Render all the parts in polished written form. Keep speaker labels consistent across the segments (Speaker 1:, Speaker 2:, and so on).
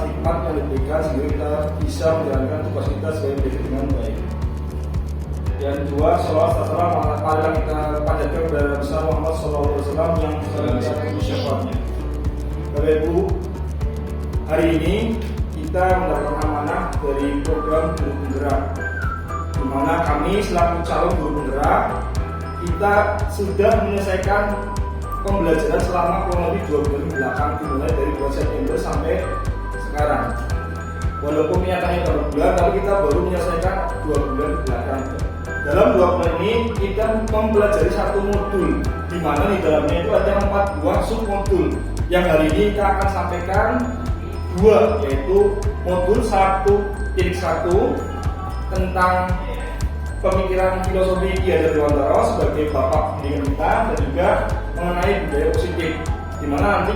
Speaker 1: hikmat yang diberikan sehingga kita bisa menjalankan tugas kita sebagai pendidik dengan baik. Yang kedua, sholawat serta salam kita panjatkan kepada Rasulullah Muhammad SAW yang selalu bisa tunggu syafaatnya. Bapak Ibu, hari ini kita mendapatkan amanah dari program Guru Penggerak, di mana kami selaku calon guru penggerak kita sudah menyelesaikan pembelajaran selama kurang lebih 2 bulan belakang, dimulai dari bulan September sampai sekarang. Walaupun nyatanya 2 bulan, tapi kita baru menyelesaikan 2 bulan belakang. Dalam 2 bulan ini kita mempelajari satu modul, di mana di dalamnya itu ada 4 buah submodul. Yang hari ini kita akan sampaikan 2, yaitu modul 1.1 tentang pemikiran filosofi Ki Hajar Dewantara sebagai bapak pendidikan kita, dan juga mengenai budaya positif, di mana nanti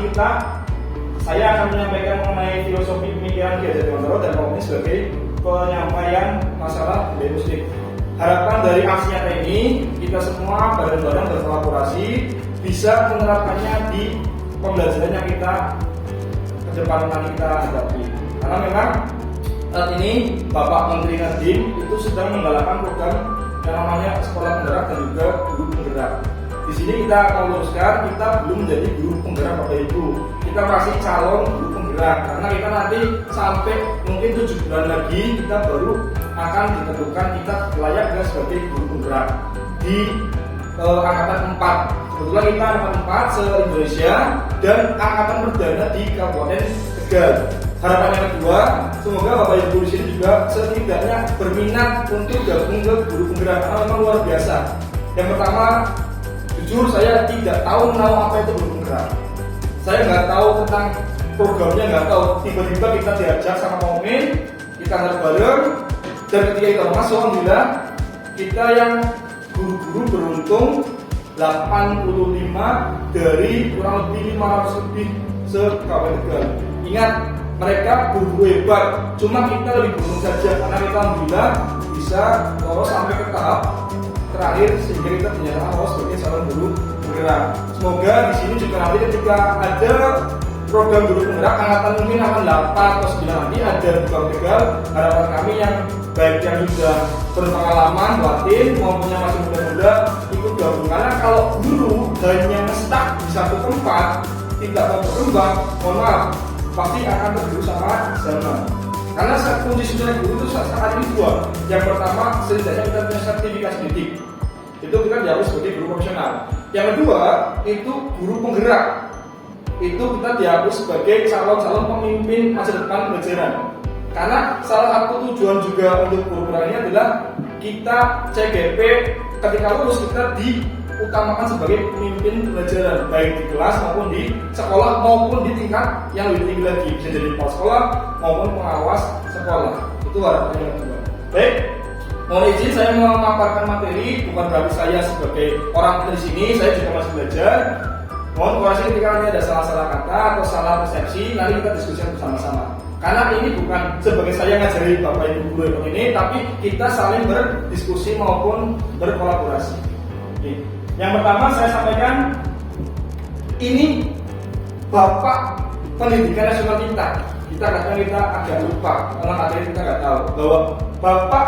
Speaker 1: saya akan menyampaikan mengenai filosofi pemikiran Ki Hajar Dewantara dan Pak sebagai penyampaian masalah budaya positif. Harapan dari aksi nyata ini kita semua bareng-bareng berkolaborasi bisa menerapkannya di pembelajaran yang kita ke depan nanti kita hadapi. Karena memang saat ini Bapak Menteri Nadiem itu sedang menggalakkan program yang namanya Sekolah Penggerak dan juga Guru Penggerak. Di sini kita akan luruskan, kita belum menjadi guru penggerak Bapak Ibu. Kita masih calon guru penggerak, karena kita nanti sampai mungkin 7 bulan lagi kita baru akan ditentukan kita layak sebagai guru penggerak di angkatan 4. Kebetulan kita angkatan 4 se-Indonesia dan angkatan perdana di Kabupaten Tegal. Harapan yang kedua, semoga Bapak Ibu di sini juga setidaknya berminat untuk gabung ke guru penggerak, karena memang luar biasa. Yang pertama, jujur saya tidak tahu apa itu guru penggerak. Saya nggak tahu tentang programnya, nggak tahu. Tiba-tiba kita diajak sama Pak Omin, kita nggak bareng, dan ketika kita masuk, alhamdulillah kita yang guru-guru beruntung 85 dari kurang lebih 500 lebih se-Kabupaten Tegal. Ingat, mereka guru hebat, cuma kita lebih beruntung saja karena kita alhamdulillah bisa lolos sampai ke tahap terakhir sehingga kita dinyatakan lolos sebagai calon guru penggerak. Semoga di sini juga nanti ketika ada program guru penggerak angkatan mungkin akan 8 atau 9 nanti ada di Kabupaten Tegal, harapan kami yang baik yang sudah berpengalaman batin maupun yang masih muda-muda ikut gabung, karena kalau guru hanya stuck di satu tempat tidak mau berkembang, mohon maaf, pasti akan tergerus sama zaman. Karena kunci sukses guru itu saat ini 2. Yang pertama, setidaknya kita punya sertifikasi didik, itu kita diakui sebagai guru profesional. Yang kedua, itu guru penggerak, itu kita diakui sebagai calon pemimpin masa depan pelajaran. Karena salah satu tujuan juga untuk guru penggerak ini adalah kita CGP ketika lulus kita diutamakan sebagai pemimpin pelajaran, baik di kelas maupun di sekolah maupun di tingkat yang lebih tinggi lagi, bisa jadi kepala sekolah maupun pengawas sekolah. Itu harapan yang kedua. Baik, mohon izin saya memaparkan materi, bukan berarti saya sebagai orang di sini, saya juga masih belajar. Mohon koreksi ketika nanti ada salah-salah kata atau salah persepsi, nanti kita diskusikan bersama-sama. Karena ini bukan sebagai saya ngajari Bapak Ibu guru ini, tapi kita saling berdiskusi maupun berkolaborasi. Yang pertama saya sampaikan, ini Bapak Pendidikan Nasional kita kadang kita agak lupa, karena materi kita nggak tahu bahwa Bapak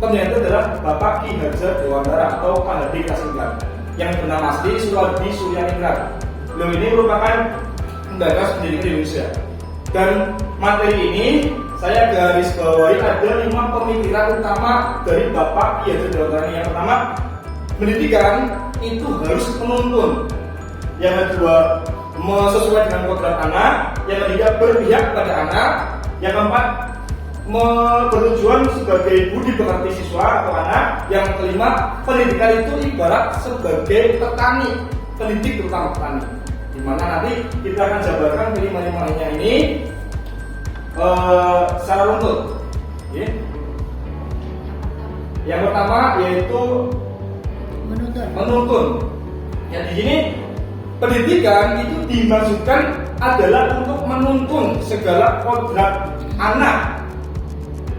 Speaker 1: pendidikan itu adalah Bapak Ki Hajar Dewantara atau Pak Hadi Kasinggan, yang bernama asli Suwardi Suryaningrat. Beliau ini merupakan penggagas pendidikan di Indonesia. Dan materi ini saya garis bawahi ada 5 pemikiran utama dari Bapak Ki Hajar Dewantara. Yang pertama, pendidikan itu harus menuntun. Yang kedua, sesuai dengan kodrat anak. Yang ketiga, berpihak pada anak. Yang keempat, bertujuan sebagai budi pekerti siswa atau anak. Yang kelima, pendidikan itu ibarat sebagai petani, pendidik terutama petani, di mana nanti kita akan jabarkan kelima-lima lainnya ini secara runtut. Yang pertama yaitu menuntun. Yang di sini pendidikan itu dimaksudkan adalah untuk menuntun segala kodrat anak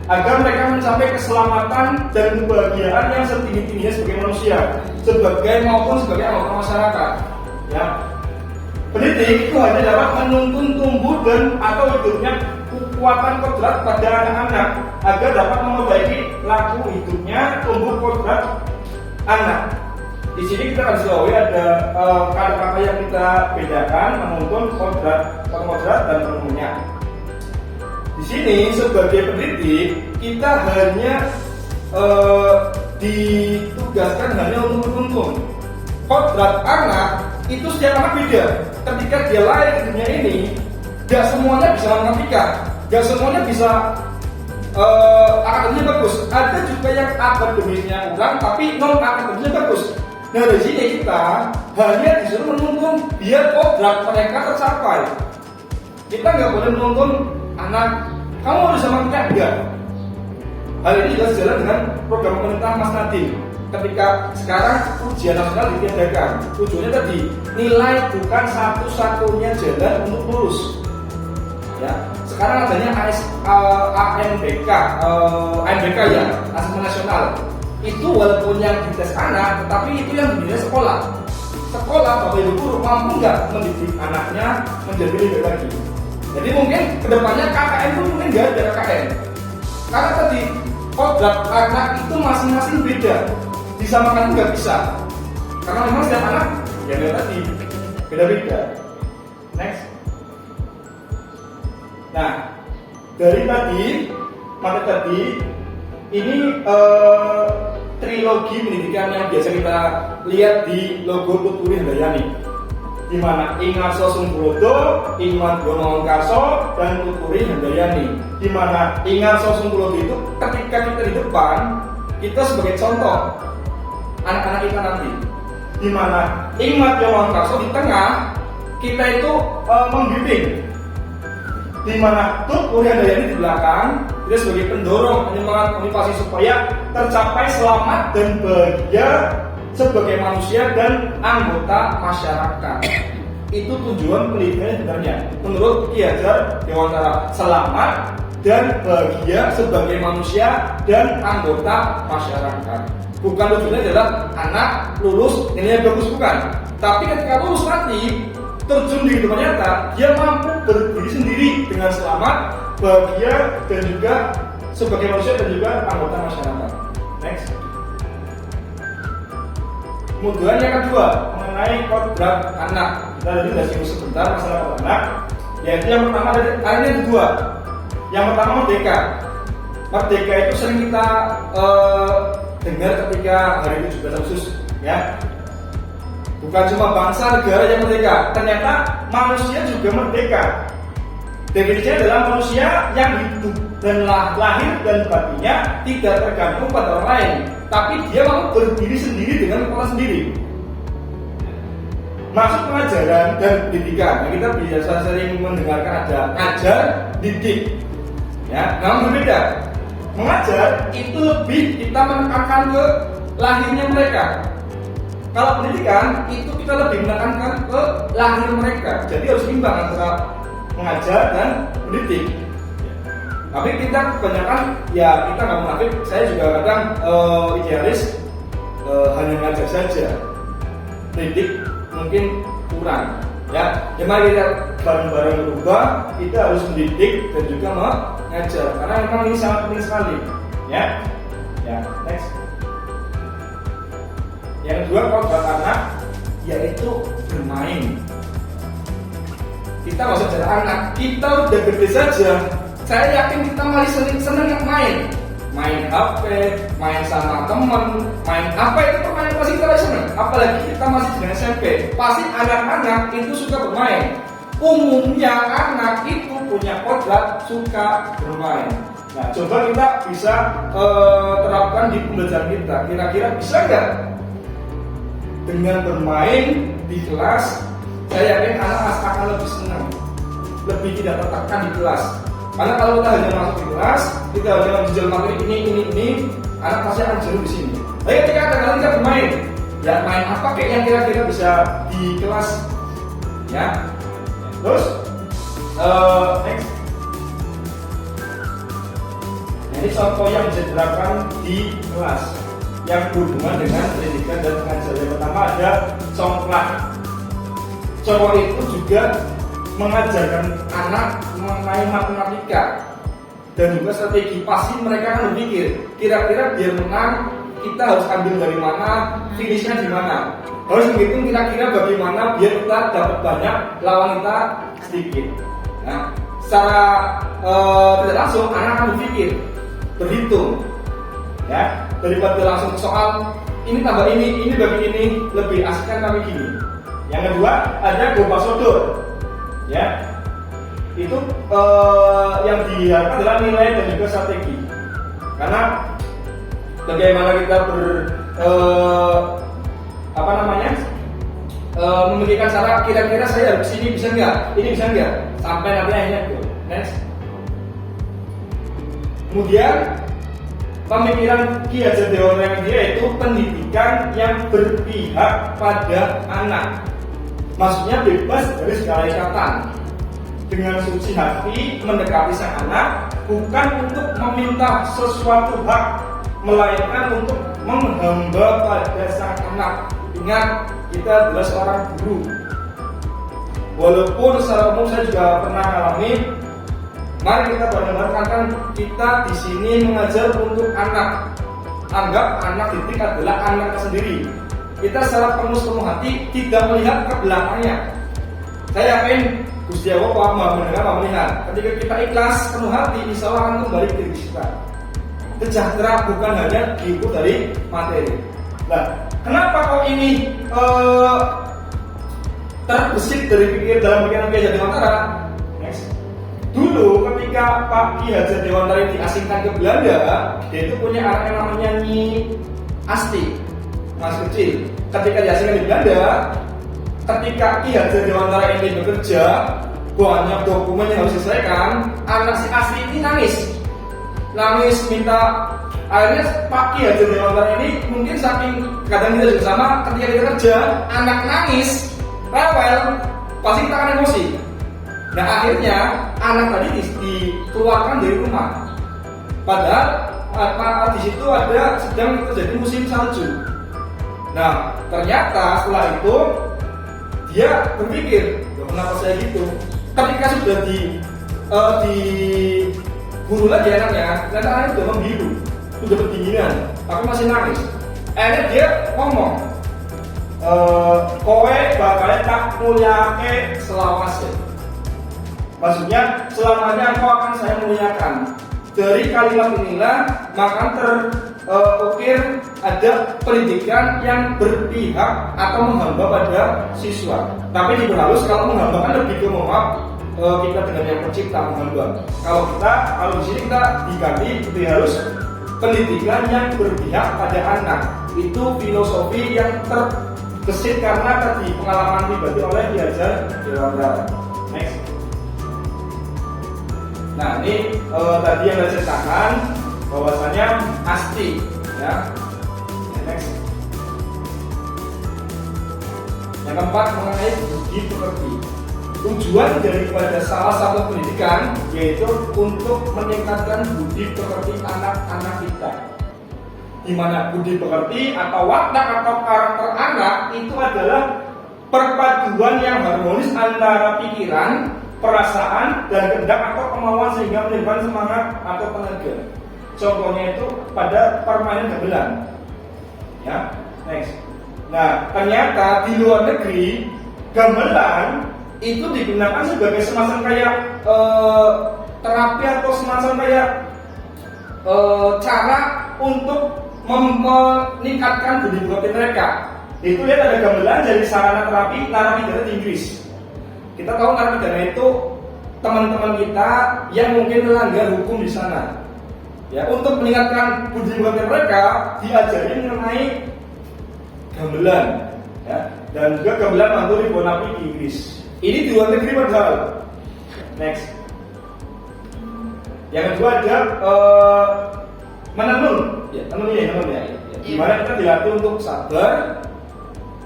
Speaker 1: agar mereka mencapai keselamatan dan kebahagiaan yang setinggi-tingginya sebagai manusia, maupun sebagai anggota masyarakat. Ya, pendidik itu hanya dapat menuntun tumbuh dan atau hidupnya kekuatan kodrat pada anak-anak agar dapat memperbaiki laku hidupnya, tumbuh kodrat anak. Di sini kita harus tahu ada kata-kata yang kita bedakan, menuntun kodrat dan penuhnya. Di sini sebagai pendidik kita hanya ditugaskan hanya untuk menuntun. Kodrat anak itu setiap anak beda. Ketika dia lahir di dunia ini, gak semuanya bisa matematika, gak semuanya bisa akademisnya bagus. Ada juga yang akademisnya kurang tapi non akademisnya bagus. Nah dari sini kita hanya disuruh menuntun biar kodrat mereka tercapai. Kita nggak boleh menuntun anak kamu harus sama kita enggak. Hal ini juga sejalan dengan program pemerintah Mas Nadiem. Ketika sekarang ujian nasional ditiadakan, tujuannya tadi nilai bukan satu-satunya jalan untuk lulus. Ya, sekarang adanya ANBK ya, asesmen nasional. Itu walaupun yang dites anak, tetapi itu yang dinilai sekolah. Sekolah bapak ibu guru mampu nggak mendidik anaknya menjadi lebih lagi. Jadi mungkin kedepannya KKN pun mungkin nggak ada KKN. Karena tadi kodrat anak itu masing-masing beda. Disamakan nggak bisa. Karena memang setiap anak ya tadi beda-beda. Next. Nah, dari materi tadi ini trilogi pendidikan yang biasa kita lihat di logo Tuturi Handayani, di mana Ing Arso Sungkulodo, Ing Madyo Mangunkarso, dan Tuturi Handayani. Di mana Ing Arso Sungkulodo itu ketika kita di depan, kita sebagai contoh anak-anak kita nanti. Di mana Ing Madyo Mangunkarso di tengah, kita itu membimbing. Di mana Tuturi Handayani di belakang, kita sebagai pendorong, penyemangat, motivasi supaya tercapai selamat dan bahagia sebagai manusia dan anggota masyarakat. Itu tujuan pendidikan sebenarnya. Menurut Ki Hajar Dewantara, selamat dan bahagia sebagai manusia dan anggota masyarakat. Bukan tujuannya adalah anak lulus nilainya bagus, bukan. Tapi ketika lulus nanti terjun di kehidupan nyata, dia mampu berdiri sendiri dengan selamat, bahagia, dan juga sebagai manusia dan juga anggota masyarakat. Next. Kemudian yang kedua mengenai kodrat anak. Kita tadi sudah singgung sebentar masalah kodrat anak. Yaitu yang pertama ada yang kedua. Yang pertama merdeka. Merdeka itu sering kita dengar ketika hari 17 Agustus, ya. Bukan cuma bangsa negara yang merdeka, ternyata manusia juga merdeka. Definisinya adalah manusia yang hidup dan lahir dan batinnya tidak tergantung pada orang lain, tapi dia mau berdiri sendiri dengan kepala sendiri. Maksud pengajaran dan pendidikan, kita biasa sering mendengarkan ada ajar, didik, ya, namun berbeda. Mengajar itu lebih kita menekankan ke lahirnya mereka. Kalau pendidikan itu kita lebih menekankan ke lahir mereka. Jadi harus imbang antara mengajar dan mendidik. Tapi kita kebanyakan ya kita nggak munafik. Saya juga kadang idealis hanya mengajar saja. Pendidik mungkin kurang. Ya, mari kita bareng-bareng berubah. Kita harus mendidik dan juga mengajar. Karena memang ini sangat penting sekali. Ya, next. Yang kedua kodrat anak yaitu bermain. Kita nggak usah jalan anak, kita udah gede saja. Saya yakin kita masih seneng main HP, main sama temen, main apa itu permainan pasti kita seneng. Apalagi kita masih di SMP, pasti anak-anak itu suka bermain. Umumnya anak itu punya kodrat suka bermain. Nah, coba kita bisa terapkan di pembelajaran kita. Kira-kira bisa nggak? Dengan bermain di kelas, saya yakin anak akan lebih senang, lebih tidak tertekan di kelas. Karena kalau kita hanya masuk di kelas, kita hanya menjajal materi ini, anak pasti akan jenuh di sini. Tapi ketika kita bermain, ya main apa kayak yang kira-kira bisa di kelas, ya. Terus, next. Ini contoh yang bisa diterapkan di kelas yang berhubungan dengan pendidikan dan pengajaran. Yang pertama ada congklak. Congklak itu juga mengajarkan anak mengenai matematika dan juga strategi, pasti mereka akan berpikir kira-kira biar menang kita harus ambil dari mana, finishnya di mana, harus menghitung kira-kira bagaimana biar kita dapat banyak, lawan kita sedikit. Nah, secara tidak langsung anak akan berpikir, berhitung, ya, daripada langsung soal ini tambah ini bagi ini, lebih asik kan kami gini. Yang kedua ada gompa sodor, ya, itu yang diharapkan adalah nilai dan juga strategi. Karena bagaimana kita memikirkan cara kira-kira saya harus ini bisa nggak, ini bisa nggak, sampai nanti akhirnya go. Next. Kemudian pemikiran Ki Hajar Dewantara dia itu pendidikan yang berpihak pada anak. Maksudnya bebas dari segala ikatan, dengan suci hati mendekati sang anak, bukan untuk meminta sesuatu hak, melainkan untuk menghamba pada sang anak. Ingat, kita adalah seorang guru. Walaupun secara umum saya juga pernah alami, mari kita bareng-bareng, kita di sini mengajar untuk anak. Anggap anak didik adalah anaknya sendiri. Kita secara penuh hati tidak melihat ke belakangnya. Saya yakin Gusti Allah Maha mendengar, Maha melihat. Ketika kita ikhlas penuh hati, insya Allah akan kembali ke diri kita. Sejahtera bukan hanya diukur dari materi. Nah, kenapa kok ini terbesit dari pikir dalam pikiran Ki Hajar Dewantara? Next. Dulu ketika Pak Ki Hajar Dewantara diasingkan ke Belanda, dia itu punya anak yang namanya Nyi Asti, masih kecil. Ketika diasingkan di Belanda, ketika Ki Hajar Dewantara ini bekerja, banyak dokumen yang harus diselesaikan, anak si Asti ini nangis minta. Akhirnya Pak Ki Hajar Dewantara ini mungkin saking kadang kita juga sama, ketika kita kerja, anak nangis, rewel, pasti kita akan emosi. Nah, akhirnya anak tadi dikeluarkan dari rumah. Padahal di situ ada sedang terjadi musim salju. Nah, ternyata setelah itu dia berpikir, kenapa saya gitu? Ketika sudah diburu lagi anaknya, dan anaknya sudah membiru, sudah kedinginan, tapi masih nangis. Akhirnya dia ngomong, kowe bakal tak mulyake selawase. Maksudnya selamanya engkau akan saya muliakan. Dari kalimat inilah maka terukir ada pendidikan yang berpihak atau menghamba pada siswa. Tapi diperhalus, kalau menghamba kan lebih ke kita dengan yang pencipta menghamba. Kalau di sini kita diganti lebih halus pendidikan yang berpihak pada anak. Itu filosofi yang terbesit karena tadi pengalaman pribadi oleh Ki Hajar Dewantara. Next. Nah, ini tadi yang saya ceritakan bahwasanya Asti, ya. Next. Yang keempat mengenai budi pekerti. Tujuan daripada salah satu pendidikan yaitu untuk meningkatkan budi pekerti anak-anak kita. Di mana budi pekerti atau watak atau karakter anak itu adalah perpaduan yang harmonis antara pikiran, perasaan, dan kehendak atau kemauan sehingga menimbulkan semangat atau tenaga. Contohnya itu pada permainan gamelan. Ya, next. Nah, ternyata di luar negeri gamelan itu digunakan sebagai semacam kayak terapi atau semacam kayak cara untuk meningkatkan budi pekerti mereka. Itu lihat ada gamelan dari sarana terapi narapidana di Inggris. Kita tahu narapidana itu teman-teman kita yang mungkin melanggar hukum di sana. Ya, untuk meningkatkan budi pekerti mereka diajari mengenai gamelan, ya, dan juga gamelan mantu ribuan api di Inggris. Ini di luar negeri padahal. Next. Yang kedua ada menenun. Ya, tenun ya. Gimana kita dilatih untuk sabar,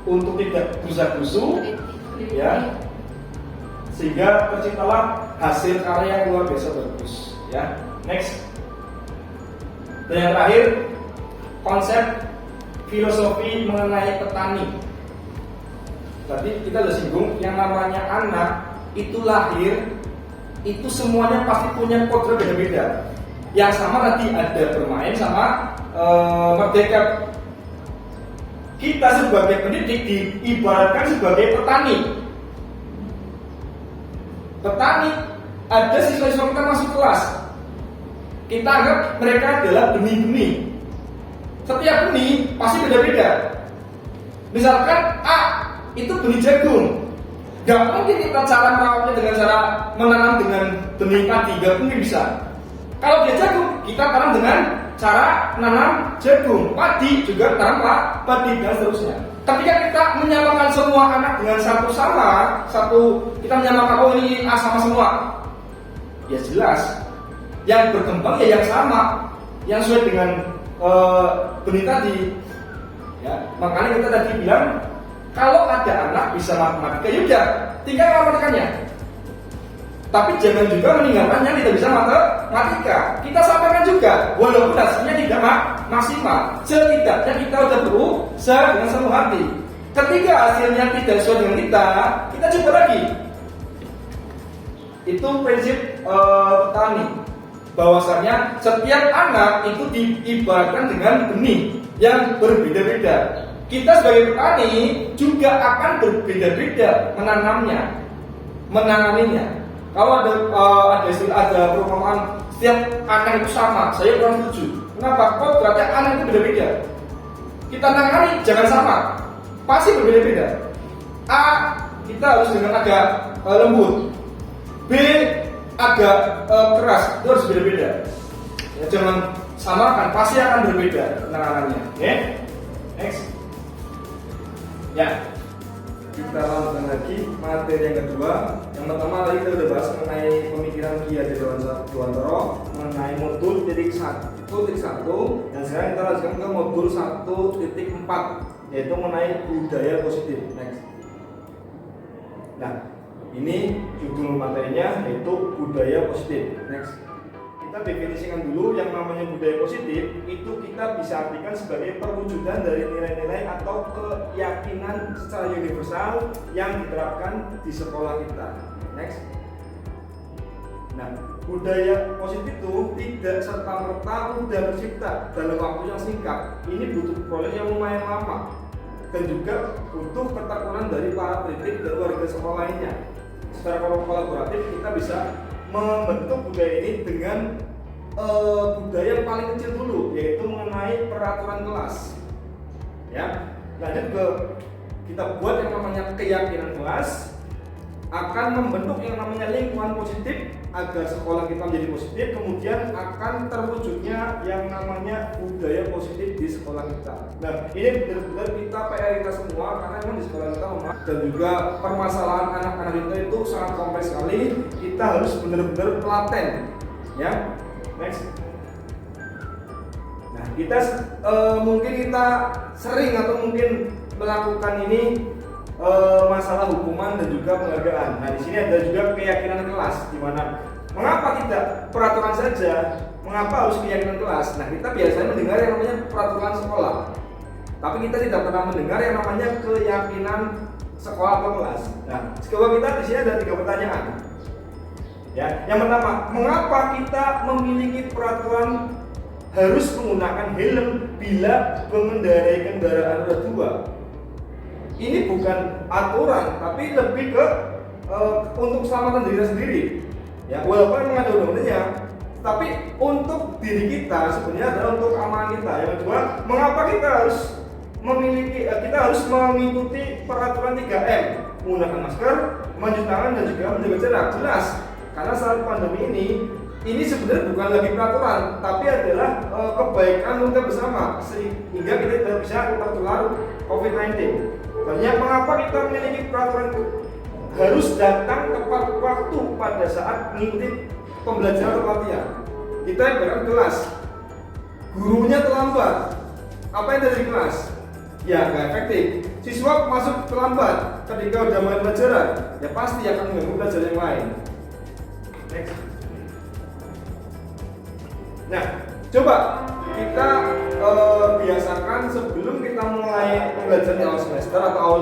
Speaker 1: untuk tidak gusa-gusu, ya, sehingga terciptalah hasil karya yang luar biasa bagus. Ya, next. Dan yang terakhir, konsep filosofi mengenai petani. Tadi kita sudah singgung yang namanya anak itu lahir, itu semuanya pasti punya kodrat beda-beda. Yang sama nanti ada bermain sama merdeka. Kita sebagai pendidik diibaratkan sebagai petani. Petani, ada siswa-siswa kita masuk kelas. Kita anggap mereka adalah benih-benih. Setiap benih pasti beda-beda. Misalkan A itu benih jagung, gak mungkin kita cara merawatnya dengan cara menanam dengan benih padi, gak mungkin bisa. Kalau dia jagung, kita tanam dengan cara menanam jagung, padi juga tanam padi dan seterusnya. Ketika kita menyamakan semua anak dengan satu kita menyamakan oh ini A sama semua, ya jelas yang berkembang ya yang sama, yang sesuai dengan benih tadi. Ya, makanya kita tadi bilang kalau ada anak bisa matematika, yaudah tinggal matematikanya. Tapi jangan juga meninggalkan yang tidak bisa matematika. Kita sampaikan juga, walaupun hasilnya tidak maksimal, setidaknya kita sudah berusaha dengan seluruh hati. Ketika hasilnya tidak sesuai dengan kita coba lagi. Itu prinsip petani. Bahwasanya setiap anak itu diibaratkan dengan benih yang berbeda-beda. Kita sebagai petani juga akan berbeda-beda menanganinya. Kalau ada perumpamaan setiap anak itu sama, saya kurang setuju. Kenapa? Kok berarti anak itu beda-beda. Kita nangani jangan sama, pasti berbeda-beda. A kita harus dengan agak lembut, B agak keras, itu harus beda-beda. Ya, jangan samakan, pasti akan berbeda penanganannya. Oke, next. Ya, kita lanjutkan lagi materi yang kedua. Yang pertama tadi kita sudah bahas mengenai pemikiran Ki Hajar Dewantara mengenai modul titik 1.1, dan sekarang kita lanjutkan ke modul 1.4, yaitu mengenai budaya positif. Next. Nah, ini judul materinya yaitu budaya positif. Next. Kita definisikan dulu yang namanya budaya positif. Itu kita bisa artikan sebagai perwujudan dari nilai-nilai atau keyakinan secara universal yang diterapkan di sekolah kita. Next. Nah, budaya positif itu tidak serta-merta mudah tercipta dalam waktu yang singkat. Ini butuh proses yang lumayan lama dan juga butuh ketekunan dari para pendidik dan warga sekolah lainnya. Secara kolaboratif kita bisa membentuk budaya ini dengan budaya yang paling kecil dulu, yaitu mengenai peraturan kelas. Ya, lanjut ke kita buat yang namanya keyakinan kelas, akan membentuk yang namanya lingkungan positif agar sekolah kita menjadi positif, kemudian akan terwujudnya yang namanya budaya positif di sekolah kita. Nah, ini benar-benar kita PR kita semua, karena memang di sekolah kita dan juga permasalahan anak-anak kita itu sangat kompleks sekali. Kita harus benar-benar telaten, ya. Next. Nah, kita mungkin kita sering atau mungkin melakukan ini masalah hukuman dan juga penghargaan. Nah, di sini ada juga keyakinan kelas, di mana mengapa tidak peraturan saja, mengapa harus keyakinan kelas? Nah, kita biasanya mendengar yang namanya peraturan sekolah, tapi kita tidak pernah mendengar yang namanya keyakinan sekolah atau kelas. Nah, sekolah kita di sini ada 3 pertanyaan. Ya, yang pertama, mengapa kita memiliki peraturan harus menggunakan helm bila mengendarai kendaraan roda 2? Ini bukan aturan, tapi lebih ke untuk keselamatan diri sendiri. Ya, walaupun memang ada undang-undangnya, tapi untuk diri kita sebenarnya adalah untuk keamanan kita. Yang kedua, mengapa kita harus mengikuti peraturan 3M, menggunakan masker, mencuci tangan dan juga menjaga jarak. Jelas, karena saat pandemi ini sebenarnya bukan lagi peraturan, tapi adalah kebaikan kita bersama, sehingga kita tidak bisa tertular COVID-19. Makanya mengapa kita memiliki peraturan itu? Harus datang tepat waktu pada saat mengikuti pembelajaran atau pelatihan. Kita ibarat kelas, gurunya terlambat, apa yang terjadi di kelas? Ya nggak efektif. Siswa masuk terlambat ketika udah mulai pelajaran, ya pasti akan mengganggu pelajaran yang lain. Next. Nah, coba kita biasakan sebelum kita mulai pembelajaran di awal semester atau awal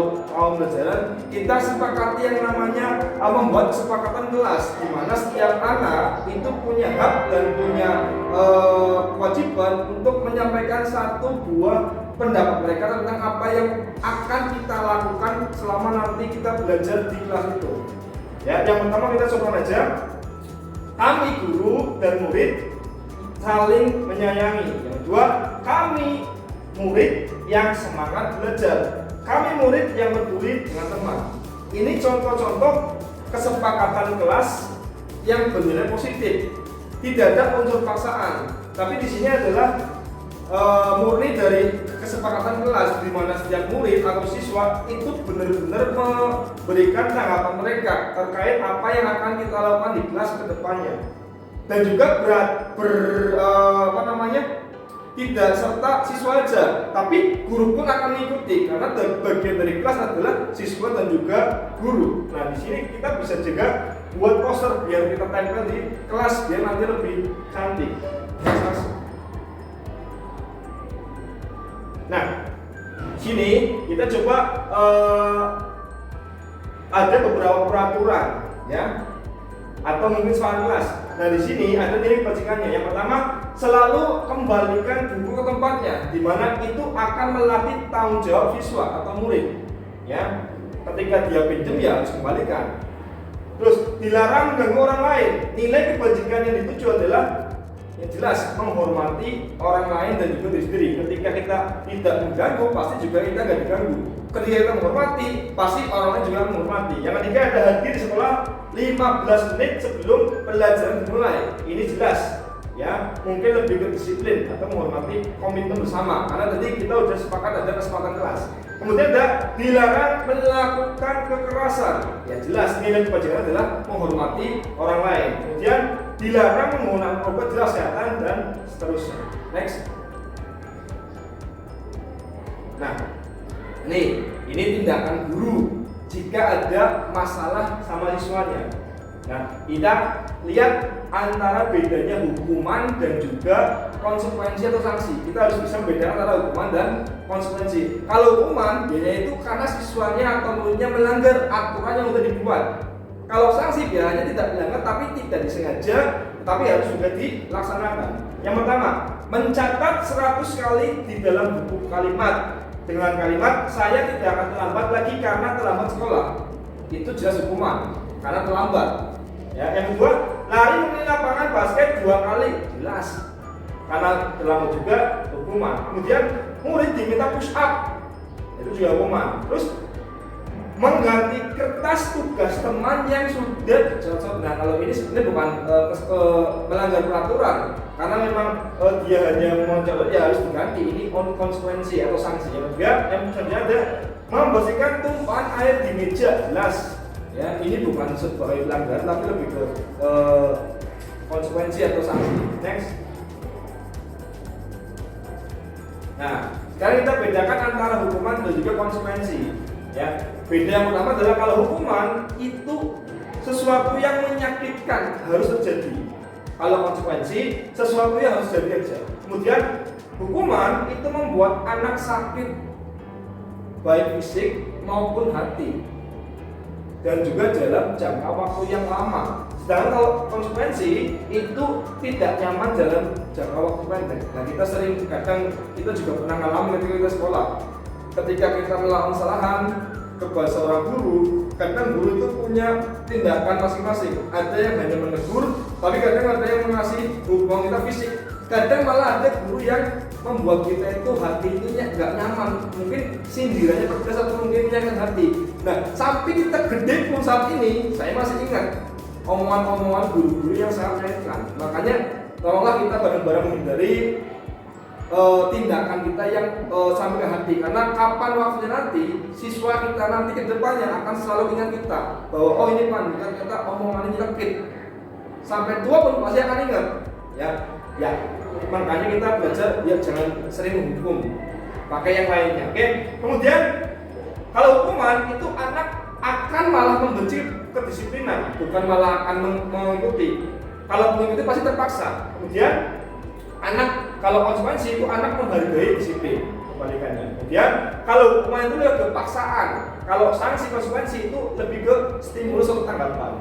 Speaker 1: pembelajaran, kita sepakati yang namanya membuat kesepakatan kelas, di mana setiap anak itu punya hak dan punya kewajiban untuk menyampaikan satu buah pendapat mereka tentang apa yang akan kita lakukan selama nanti kita belajar di kelas itu. Ya, yang pertama kita coba aja. Kami guru dan murid saling menyayangi. Yang kedua, kami murid yang semangat belajar. Kami murid yang peduli dengan teman. Ini contoh-contoh kesepakatan kelas yang bernilai positif. Tidak ada unsur paksaan. Tapi di sini adalah murni dari kesepakatan kelas, di mana setiap murid atau siswa itu benar-benar memberikan tanggapan mereka terkait apa yang akan kita lakukan di kelas ke depannya. Dan juga tidak serta siswa aja, tapi guru pun akan mengikuti karena bagian dari kelas adalah siswa dan juga guru. Nah, di sini kita bisa juga buat poster biar kita tempel di kelas biar nanti lebih cantik. Nah, sini kita coba ada beberapa peraturan, ya, atau mungkin soal kelas. Nah, di sini ada nilai kebajikannya. Yang pertama, selalu kembalikan buku ke tempatnya, di mana itu akan melatih tanggung jawab siswa atau murid. Ya, ketika dia pinjam ya harus kembalikan. Terus dilarang mengganggu orang lain. Nilai kebajikan yang dituju adalah yang jelas menghormati orang lain dan juga diri sendiri. Ketika kita tidak mengganggu, pasti juga kita nggak diganggu. Ketika kita menghormati, pasti orang lain juga menghormati. Yang ketiga ada hadir di sekolah 15 menit sebelum pelajaran dimulai. Ini jelas, ya, mungkin lebih ke disiplin atau menghormati komitmen bersama. Karena tadi kita sudah sepakat ada kesepakatan kelas. Kemudian ada dilarang melakukan kekerasan. Ya jelas nilai kebajikan adalah menghormati orang lain. Kemudian dilarang menggunakan obat jelas kesehatan dan seterusnya. Next. Nah, ini tindakan guru jika ada masalah sama siswanya. Nah, kita lihat antara bedanya hukuman dan juga konsekuensi atau sanksi. Kita harus bisa membedakan antara hukuman dan konsekuensi. Kalau hukuman, biasanya itu karena siswanya atau muridnya melanggar aturan yang sudah dibuat. Kalau sanksi biasanya tidak melanggar tapi tidak disengaja, tapi harus juga dilaksanakan. Yang pertama, mencatat 100 kali di dalam buku kalimat dengan kalimat saya tidak akan terlambat lagi karena terlambat sekolah. Itu jelas hukuman karena terlambat. Ya, yang kedua, lari mengelilingi lapangan basket 2 kali, jelas karena terlambat juga hukuman. Kemudian murid diminta push up, itu juga hukuman. Terus mengganti kertas tugas teman yang sudah dicocok. Nah, kalau ini sebenarnya bukan melanggar peraturan, karena memang dia hanya mencoba, ya harus diganti. Ini konsekuensi atau sanksi. Yang ketiga, yang selanjutnya ada membersihkan tumpahan air di meja, jelas. Ya, ini bukan sebagai pelanggaran, tapi lebih ke konsekuensi atau sanksi. Next. Nah, sekarang kita bedakan antara hukuman dan juga konsekuensi. Ya, beda yang pertama adalah kalau hukuman itu sesuatu yang menyakitkan harus terjadi. Kalau konsekuensi sesuatu yang harus terjadi aja. Kemudian hukuman itu membuat anak sakit baik fisik maupun hati dan juga dalam jangka waktu yang lama. Sedangkan kalau konsekuensi itu tidak nyaman dalam jangka waktu pendek. Nah, kita sering kadang kita juga pernah mengalami ketika kita sekolah. Ketika kita melakukan kesalahan kepada seorang guru, kadang guru itu punya tindakan masing-masing. Ada yang hanya menegur, tapi kadang ada yang mengasih hukuman kita fisik. Kadang malah ada guru yang membuat kita itu hati itu nggak nyaman. Mungkin sindirannya pedas atau mungkin menyakitkan hati. Nah, sampai kita gede pun saat ini, saya masih ingat omongan-omongan guru-guru yang sangat menyakitkan. Makanya tolonglah kita bareng-bareng menghindari tindakan kita yang sampai ke hati, karena kapan waktunya nanti siswa kita nanti ke depannya akan selalu ingat kita bahwa oh ini Pan, kita omongan ini nyelekit. Sampai tua pun pasti akan ingat. Ya, makanya kita belajar ya jangan sering menghukum, pakai yang lainnya. Oke. Kemudian kalau hukuman itu anak akan malah membenci kedisiplinan, bukan malah akan mengikuti. Kalau mengikuti pasti terpaksa. Kemudian
Speaker 2: Anak, kalau konsekuensi itu anak menghargai disiplin, kebalikannya. Kemudian kalau hukuman itu lebih ke paksaan, kalau sanksi konsekuensi itu lebih ke stimulus atau tanggapan.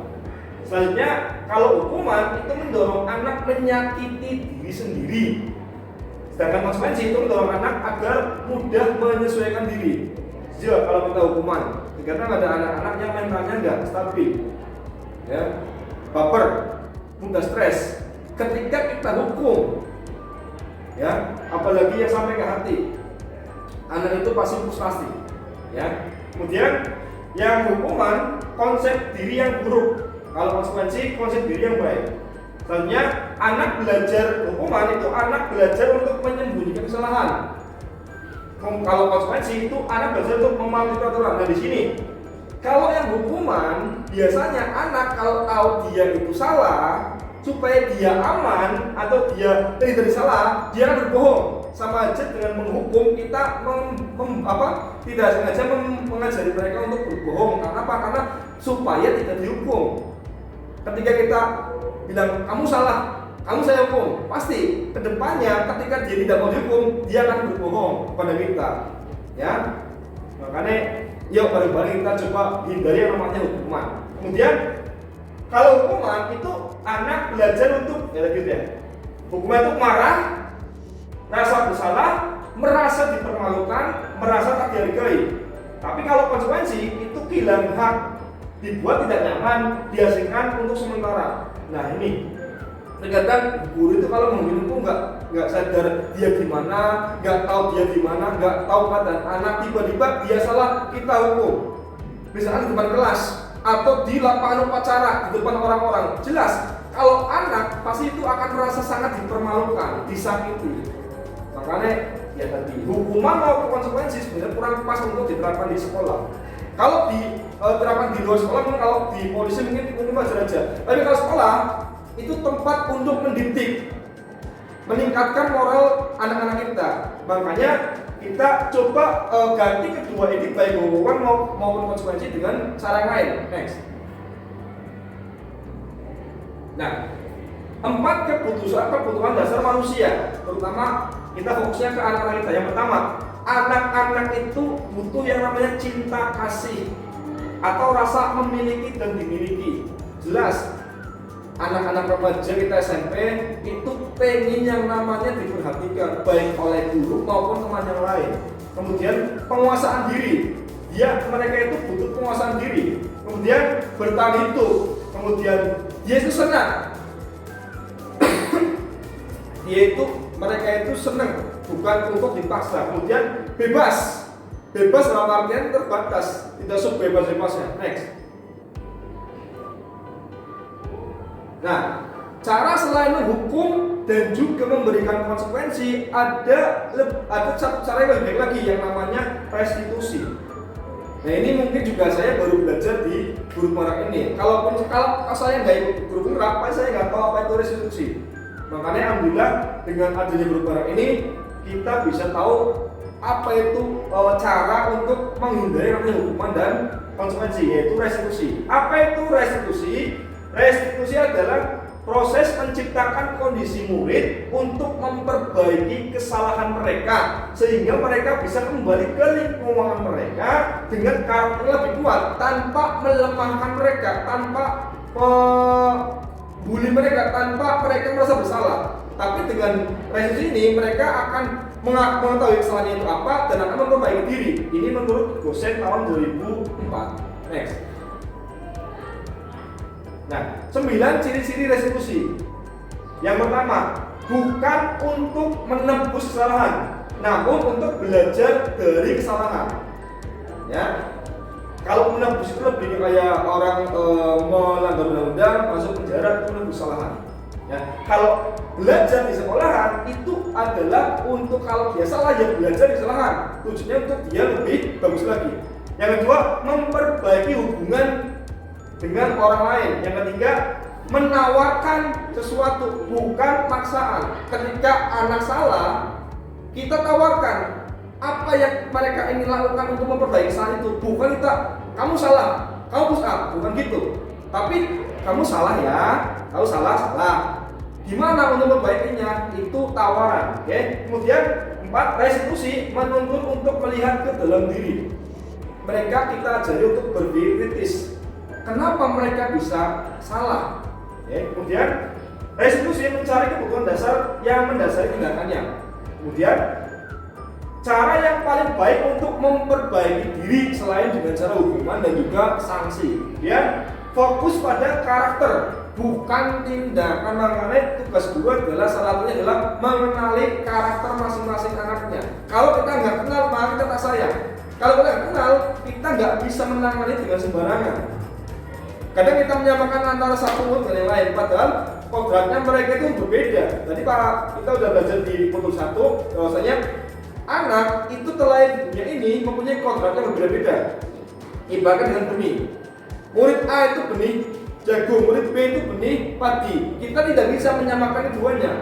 Speaker 2: Selanjutnya, kalau hukuman itu mendorong anak menyakiti diri sendiri, sedangkan konsekuensi itu mendorong anak agar mudah menyesuaikan diri. Jadi kalau kita hukuman, karena ada anak-anak yang mentalnya nggak stabil, ya, baper, mudah stres. Ketika kita hukum, ya, apalagi yang sampai ke hati, anak itu pasti frustasi, ya. Kemudian yang hukuman konsep diri yang buruk, kalau konsekuensi konsep diri yang baik. Selanjutnya anak belajar hukuman itu anak belajar untuk menyembunyikan kesalahan. Kalau konsekuensi itu anak belajar untuk mematuhi peraturan. Nah di sini kalau yang hukuman biasanya anak kalau tahu dia itu salah, supaya dia aman atau dia dari salah, dia akan berbohong. Sama aja dengan menghukum kita tidak sengaja mengajari mereka untuk berbohong. Karena apa? Karena supaya tidak dihukum. Ketika kita bilang kamu salah, kamu saya hukum, pasti kedepannya ketika dia tidak mau dihukum, dia akan berbohong kepada kita, ya. Makanya yuk bareng-bareng kita coba hindari yang namanya hukuman. Kemudian kalau hukuman itu anak belajar untuk hukuman itu marah, rasa bersalah, merasa dipermalukan, merasa tak dihargai. Tapi kalau konsekuensi itu kehilangan hak, dibuat tidak nyaman, diasingkan untuk sementara. Nah ini terkadang guru itu kalau menghukum nggak sadar dia gimana, nggak tahu dia gimana, nggak tahu keadaan anak, tiba-tiba dia salah kita hukum. Misalkan di depan kelas atau di lapangan upacara di depan orang-orang, jelas kalau anak pasti itu akan merasa sangat dipermalukan, disakiti. Makanya ya tadi hukuman maupun konsekuensi sebenarnya kurang pas untuk diterapkan di sekolah. Kalau diterapkan di luar sekolah, mungkin kalau di polisi mungkin wajar aja. Tapi kalau sekolah itu tempat untuk mendidik, meningkatkan moral anak-anak kita. Makanya kita coba ganti kedua ini baik hukuman maupun konsekuensi dengan cara yang lain. Next. Nah, 4 kebutuhan dasar manusia, terutama kita fokusnya ke anak-anak kita. Yang pertama, anak-anak itu butuh yang namanya cinta kasih atau rasa memiliki dan dimiliki. Jelas, anak-anak remaja kita SMP itu pengen yang namanya diperhatikan baik oleh guru maupun teman yang lain. Kemudian penguasaan diri, mereka itu butuh penguasaan diri. Kemudian bertahan hidup. Kemudian dia itu senang. Mereka itu senang, bukan untuk dipaksa. Kemudian bebas dalam artian terbatas, tidak sebebas-bebasnya. Next. Nah, cara selain menghukum dan juga memberikan konsekuensi, ada satu cara yang lebih baik lagi yang namanya restitusi. Nah ini mungkin juga saya baru belajar di guru perak ini. Kalau saya nggak ikut guru perak, saya nggak tahu apa itu restitusi. Makanya alhamdulillah dengan adanya guru perak ini kita bisa tahu apa itu cara untuk menghindari namanya hukuman dan konsekuensi, yaitu restitusi. Apa itu restitusi? Restitusi adalah proses menciptakan kondisi murid untuk memperbaiki kesalahan mereka sehingga mereka bisa kembali ke lingkungan mereka dengan karakter lebih kuat tanpa melemahkan mereka, tanpa bully mereka, tanpa mereka merasa bersalah. Tapi dengan restitusi ini mereka akan mengetahui kesalahannya itu apa dan akan memperbaiki diri. Ini menurut Gosen tahun 2004. Next. Nah, 9 ciri-ciri restitusi. Yang pertama, bukan untuk menebus kesalahan, namun untuk belajar dari kesalahan. Ya, kalau menebus itu lebih kayak orang melanggar undang-undang masuk penjara itu menebus kesalahan. Ya, kalau belajar di sekolahan itu adalah untuk kalau dia salah ya belajar di sekolahan. Tujuannya untuk dia lebih bagus lagi. Yang kedua, memperbaiki hubungan dengan orang lain. Yang ketiga, menawarkan sesuatu, bukan paksaan. Ketika anak salah, kita tawarkan apa yang mereka ingin lakukan untuk memperbaiki kesalahan itu. Bukan kita, kamu salah, kamu push up, bukan gitu. Tapi kamu salah ya, kamu salah. Gimana untuk memperbaikinya? Itu tawaran. Oke. Kemudian 4, restitusi, menuntut untuk melihat ke dalam diri. Mereka kita ajari untuk berpikir kritis. Kenapa mereka bisa salah? Oke. Kemudian restitusi, mencari kebutuhan dasar yang mendasari tindakannya. Kemudian cara yang paling baik untuk memperbaiki diri selain dengan cara hukuman dan juga sanksi. Kemudian fokus pada karakter, bukan tindakan. Makanya tugas guru adalah salah satunya adalah mengenali karakter masing-masing anaknya. Kalau kita nggak kenal, maka kita tak sayang. Kalau kita kenal, kita nggak bisa menangani dengan sembarangan. Kadang kita menyamakan antara satu murid dengan yang lain, padahal kodratnya mereka itu berbeda. Tadi kita udah belajar di modul 1 bahwasanya anak itu terlahir di dunia ini mempunyai kodrat yang berbeda-beda. Ibaratkan dengan benih. Murid A itu benih jagung, murid B itu benih padi. Kita tidak bisa menyamakan keduanya.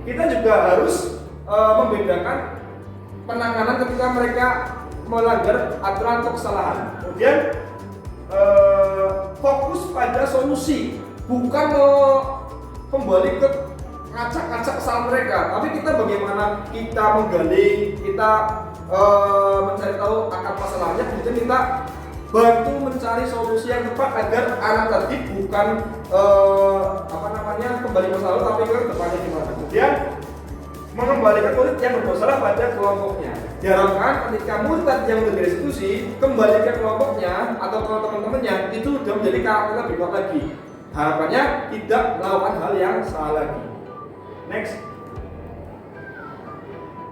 Speaker 2: Kita juga harus membedakan penanganan ketika mereka melanggar aturan atau kesalahan. Kemudian fokus pada solusi, bukan kembali ke ngacak-ngacak kesalahan mereka, tapi kita bagaimana kita menggali, kita mencari tahu akar masalahnya, kemudian kita bantu mencari solusi yang tepat agar anak tadi bukan kembali ke masa lalu, tapi ke depannya gimana. Kemudian mengembalikan murid yang bermasalah pada kelompoknya. Diharapkan ketika murid tadi yang menjadi restitusi kembali ke kelompoknya atau ke teman-temannya, itu sudah menjadi karakter lebih kuat lagi. Harapannya tidak melakukan hal yang salah lagi. Next.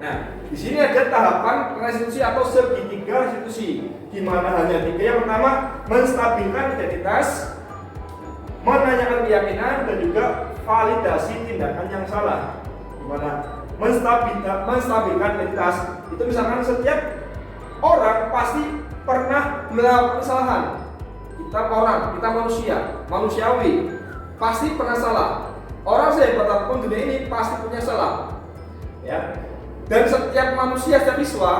Speaker 2: Nah, di sini ada tahapan restitusi atau segitiga restitusi. Di mana hanya 3. Yang pertama, menstabilkan identitas, menanyakan keyakinan, dan juga validasi tindakan yang salah. Di mana menstabilkan identitas itu misalkan setiap orang pasti pernah melakukan kesalahan. Kita manusiawi, pasti pernah salah. Orang sehebat apapun dunia ini pasti punya salah, ya. Dan setiap manusia, setiap siswa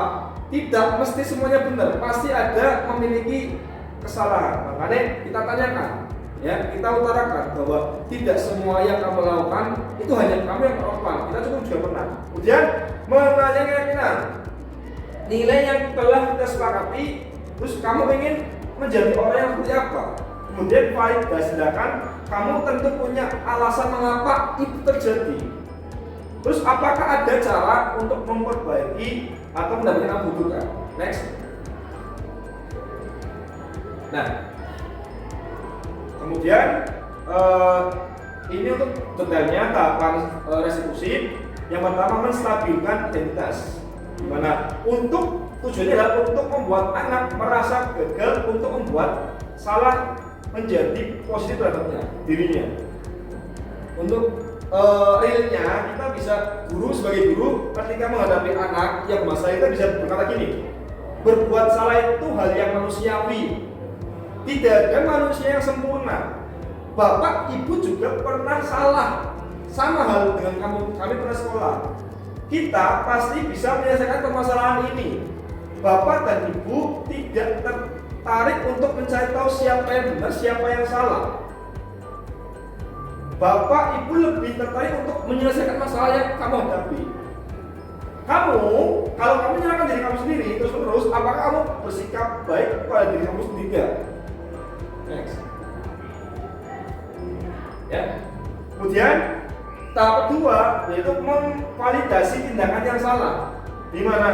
Speaker 2: tidak mesti semuanya benar, pasti ada memiliki kesalahan. Makanya kita tanyakan, ya, kita utarakan bahwa tidak semua yang kamu lakukan itu hanya kamu yang melakukan. Kita cukup juga pernah. Kemudian menanya keyakinan, nilai yang telah kita sepakati, terus kamu ingin menjadi orang yang seperti apa. Kemudian validasi tindakan, kamu tentu punya alasan mengapa itu terjadi. Terus apakah ada cara untuk memperbaiki atau mendapatkan yang kamu butuhkan? Next. Nah, kemudian ini untuk detailnya tahapan restitusi. Yang pertama, menstabilkan identitas. Dimana untuk tujuannya adalah untuk membuat anak merasa gagal, untuk membuat salah menjadi positif terhadapnya dirinya. Untuk realnya kita bisa, guru sebagai guru ketika menghadapi anak yang bermasalah, kita bisa berkata gini, berbuat salah itu hal yang manusiawi, tidak ada manusia yang sempurna. Bapak ibu juga pernah salah, sama hal dengan kami pernah sekolah. Kita pasti bisa menyelesaikan permasalahan ini. Bapak dan ibu tidak tertarik untuk mencari tahu siapa yang benar, siapa yang salah. Bapak ibu lebih tertarik untuk menyelesaikan masalah yang kamu hadapi. Kamu, kalau kamu menyalahkan diri kamu sendiri terus, apakah kamu bersikap baik pada diri kamu sendiri? Next. Ya. Kemudian tahap kedua yaitu memvalidasi tindakan yang salah, di mana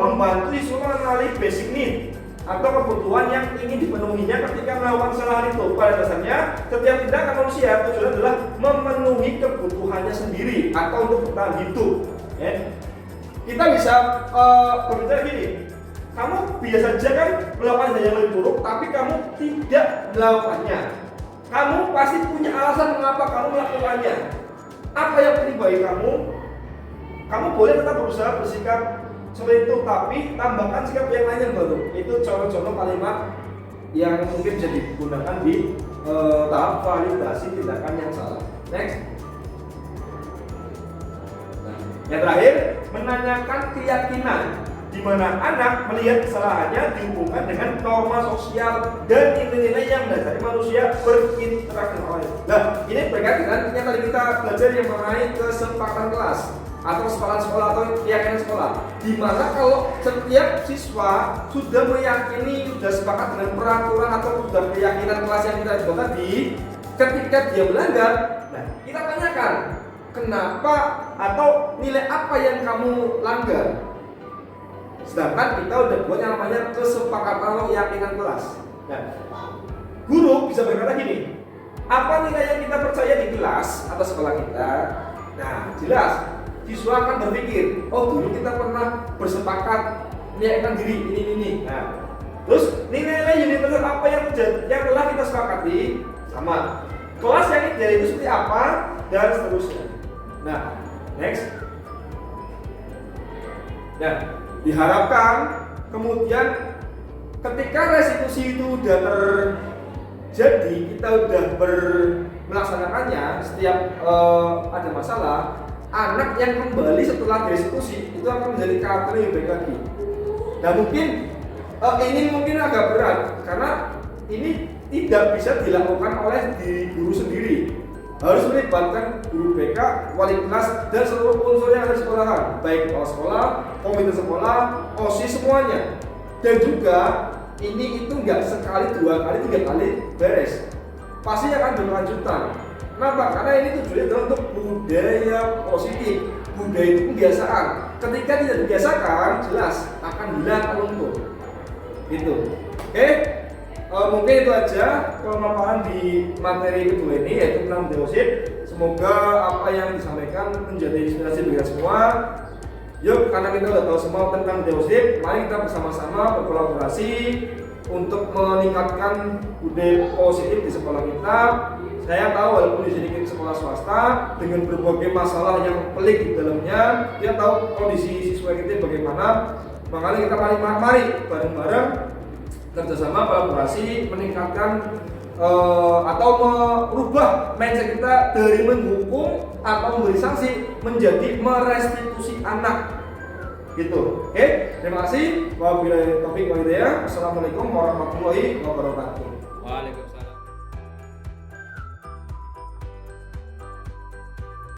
Speaker 2: membantu siswa mengenali basic need atau kebutuhan yang ingin dipenuhinya ketika melakukan kesalahan itu. Pada dasarnya, setiap tindakan manusia tujuannya adalah memenuhi kebutuhannya sendiri atau untuk bertahan hidup. Ya. Kita bisa berbicara gini, kamu biasa saja kan melakukan hal yang lebih buruk, tapi kamu tidak melakukannya. Kamu pasti punya alasan mengapa kamu melakukannya. Apa yang penting bagi kamu? Kamu boleh tetap berusaha bersikap seperti itu, tapi tambahkan sikap yang lain yang baru. Itu contoh-contoh kalimat yang mungkin bisa digunakan di tahap validasi tindakan yang salah. Next. Nah, yang terakhir, menanyakan keyakinan. di mana anak melihat kesalahannya dihubungkan dengan norma sosial dan nilai-nilai yang mendasari manusia berinteraksi dengan orang lain. Nah, ini berkaitan dengan yang tadi kita belajar yang mengenai kesepakatan kelas atau kesepakatan sekolah atau keyakinan sekolah, di mana kalau setiap siswa sudah meyakini, sudah sepakat dengan peraturan atau sudah keyakinan kelas yang kita buat tadi, ketika dia melanggar, nah kita tanyakan kenapa atau nilai apa yang kamu langgar. Sedangkan kita udah buat yang namanya kesepakatan atau keyakinan kelas. Nah, guru bisa berkata gini, apa nilai yang kita percaya di kelas atau sekolah kita? Nah, jelas siswa akan berpikir, oh dulu kita pernah bersepakat meyakinkan diri ini. Nah, terus nilai-nilai universal apa yang telah kita sepakati sama. Kelas yang ideal itu seperti apa dan seterusnya. Nah, next. Nah, diharapkan kemudian ketika restitusi itu udah terjadi, kita udah melaksanakannya, setiap ada masalah, anak yang kembali setelah restitusi itu akan menjadi karakter yang baik lagi. Nah mungkin ini mungkin agak berat karena ini tidak bisa dilakukan oleh diri guru sendiri, harus melibatkan guru BK, wali kelas dan seluruh unsur yang ada di sekolahan, baik kepala sekolah, komite sekolah, OSIS semuanya. Dan juga ini itu nggak sekali, 2 kali, 3 kali beres, pasti akan berkelanjutan. Kenapa? Karena ini tujuannya adalah untuk budaya positif, budaya itu kebiasaan. Ketika tidak dibiasakan, jelas akan hilang luntur. Gitu. Oke? Mungkin itu aja pemaparan di materi kedua ini, yaitu tentang deosit. Semoga apa yang disampaikan menjadi inspirasi bagi kita semua. Yuk, karena kita udah tahu semua tentang deosit, mari kita bersama-sama berkolaborasi untuk meningkatkan budaya positif di sekolah kita. Saya tahu walaupun di sini kita sekolah swasta dengan berbagai masalah yang pelik di dalamnya, kita tahu kondisi siswa kita bagaimana. Makanya kita mari bareng-bareng kerjasama, kolaborasi, meningkatkan atau merubah mindset kita dari menghukum atau memberi sanksi menjadi merestitusi anak. Gitu. Oke, terima kasih. Wabillahi taufiq wal hidayah. Assalamualaikum warahmatullahi wabarakatuh.
Speaker 3: Waalaikumsalam.